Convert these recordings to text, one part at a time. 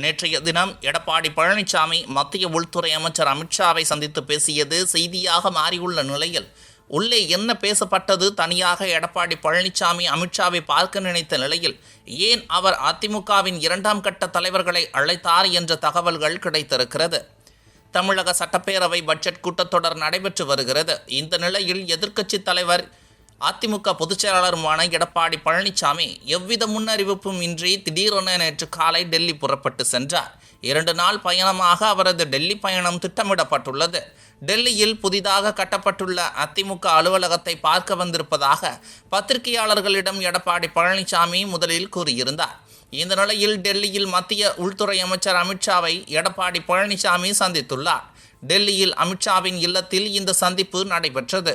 நேற்றைய தினம் எடப்பாடி பழனிசாமி மத்திய உள்துறை அமைச்சர் அமித்ஷாவை சந்தித்து பேசியது செய்தியாக மாறியுள்ள நிலையில் உள்ளே என்ன பேசப்பட்டது தனியாக எடப்பாடி பழனிசாமி அமித்ஷாவை பார்க்க நினைத்த நிலையில் ஏன் அவர் அதிமுகவின் 2ஆம் கட்ட தலைவர்களை அழைத்தார் என்ற தகவல்கள் கிடைத்திருக்கிறது. தமிழக சட்டப்பேரவை பட்ஜெட் கூட்டத்தொடர் நடைபெற்று வருகிறது. இந்த நிலையில் எதிர்க்கட்சி தலைவர் அதிமுக பொதுச் செயலாளருமான எடப்பாடி பழனிசாமி எவ்வித முன்னறிவிப்பும் இன்றி திடீரென நேற்று காலை டெல்லி புறப்பட்டு சென்றார். 2 நாள் பயணமாக அவரது டெல்லி பயணம் திட்டமிடப்பட்டுள்ளது. டெல்லியில் புதிதாக கட்டப்பட்டுள்ள அதிமுக அலுவலகத்தை பார்க்க வந்திருப்பதாக பத்திரிகையாளர்களிடம் எடப்பாடி பழனிசாமி முதலில் கூறியிருந்தார். இந்த நிலையில் டெல்லியில் மத்திய உள்துறை அமைச்சர் அமித்ஷாவை எடப்பாடி பழனிசாமி சந்தித்துள்ளார். டெல்லியில் அமித்ஷாவின் இல்லத்தில் இந்த சந்திப்பு நடைபெற்றது.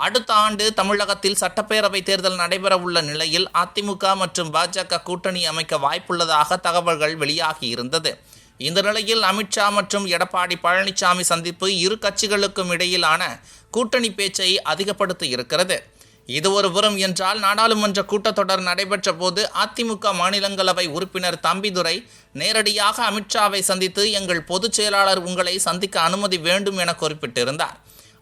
அடுத்த ஆண்டு தமிழகத்தில் சட்டப்பேரவை தேர்தல் நடைபெற உள்ள நிலையில் அதிமுக மற்றும் பாஜக கூட்டணி அமைக்க வாய்ப்புள்ளதாக தகவல்கள் வெளியாகியிருந்தது. இந்த நிலையில் அமித்ஷா மற்றும் எடப்பாடி பழனிசாமி சந்திப்பு இரு கட்சிகளுக்கும் இடையிலான கூட்டணி பேச்சை அதிகப்படுத்தி இருக்கிறது. இது ஒரு புறம் என்றால், நாடாளுமன்ற கூட்டத்தொடர் நடைபெற்ற போது அதிமுக மாநிலங்களவை உறுப்பினர் தம்பிதுரை நேரடியாக அமித்ஷாவை சந்தித்து எங்கள் பொதுச் செயலாளர் உங்களை சந்திக்க அனுமதி வேண்டும் என குறிப்பிட்டிருந்தார்.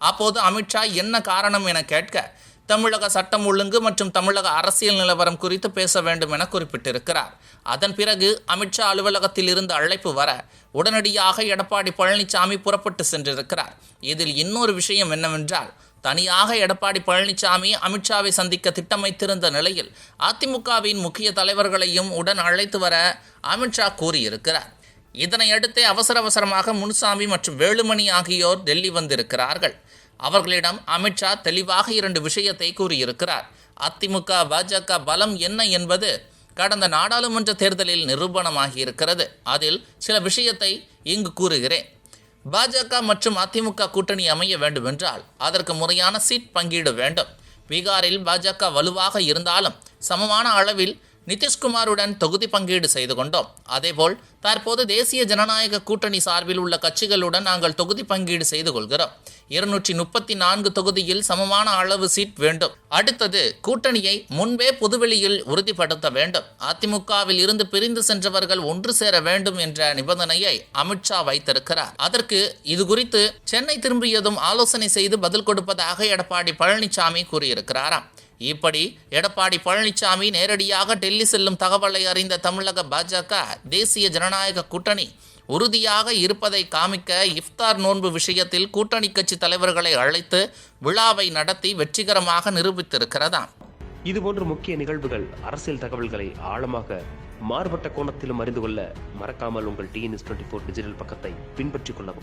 அப்போது அமித்ஷா என்ன காரணம் என கேட்க, தமிழக சட்டம் ஒழுங்கு மற்றும் தமிழக அரசியல் நிலவரம் குறித்து பேச வேண்டும் என குறிப்பிட்டிருக்கிறார். அதன் பிறகு அமித்ஷா அலுவலகத்தில் இருந்து அழைப்பு வர உடனடியாக எடப்பாடி பழனிசாமி புறப்பட்டு சென்றிருக்கிறார். இதில் இன்னொரு விஷயம் என்னவென்றால், தனியாக எடப்பாடி பழனிசாமி அமித்ஷாவை சந்திக்க திட்டமிட்டிருந்த நிலையில் அதிமுகவின் முக்கிய தலைவர்களையும் உடன் அழைத்து வர அமித்ஷா கூறியிருக்கிறார். இதனையடுத்தே அவசரமாக முனுசாமி மற்றும் வேலுமணி ஆகியோர் டெல்லி வந்திருக்கிறார்கள். அவர்களிடம் அமித்ஷா தெளிவாக 2 விஷயத்தை கூறியிருக்கிறார். அதிமுக பாஜக பலம் என்ன என்பது கடந்த நாடாளுமன்ற தேர்தலில் நிரூபணமாகியிருக்கிறது. அதில் சில விஷயத்தை இங்கு கூறுகிறேன். பாஜக மற்றும் அதிமுக கூட்டணி அமைய வேண்டுமென்றால் அதற்கு முறையான சீட் பங்கீடு வேண்டும். பீகாரில் பாஜக வலுவாக இருந்தாலும் சமமான அளவில் நிதிஷ்குமாருடன் தொகுதி பங்கீடு செய்து கொண்டோம். அதேபோல் தற்போது தேசிய ஜனநாயக கூட்டணி சார்பில் உள்ள கட்சிகளுடன் நாங்கள் தொகுதி பங்கீடு செய்து கொள்கிறோம். 234 தொகுதியில் சமமான அளவு சீட் வேண்டும். அடுத்தது, கூட்டணியை முன்பே பொதுவெளியில் உறுதிப்படுத்த வேண்டும். அதிமுகவில் இருந்து பிரிந்து சென்றவர்கள் ஒன்று சேர வேண்டும் என்ற நிபந்தனையை அமித்ஷா வைத்திருக்கிறார். அதற்கு இது குறித்து சென்னை திரும்பியதும் ஆலோசனை செய்து பதில் கொடுப்பதாக எடப்பாடி பழனிசாமி கூறியிருக்கிறாராம். இப்படி எடப்பாடி பழனிசாமி நேரடியாக டெல்லி செல்லும் தகவலை அறிந்த தமிழக பாஜக தேசிய ஜனநாயக கூட்டணி உறுதியாக இருப்பதை காமிக்க இஃப்தார் நோன்பு விஷயத்தில் கூட்டணி கட்சி தலைவர்களை அழைத்து விழாவை நடத்தி வெற்றிகரமாக நிரூபித்திருக்கிறதாம். இதுபோன்ற முக்கிய நிகழ்வுகள், அரசியல் தகவல்களை ஆழமாக மாறுபட்ட கோணத்திலும் அறிந்து கொள்ள மறக்காமல் உங்கள் TNS24 டிஜிட்டல் பக்கத்தை பின்பற்றிக் கொள்ளவும்.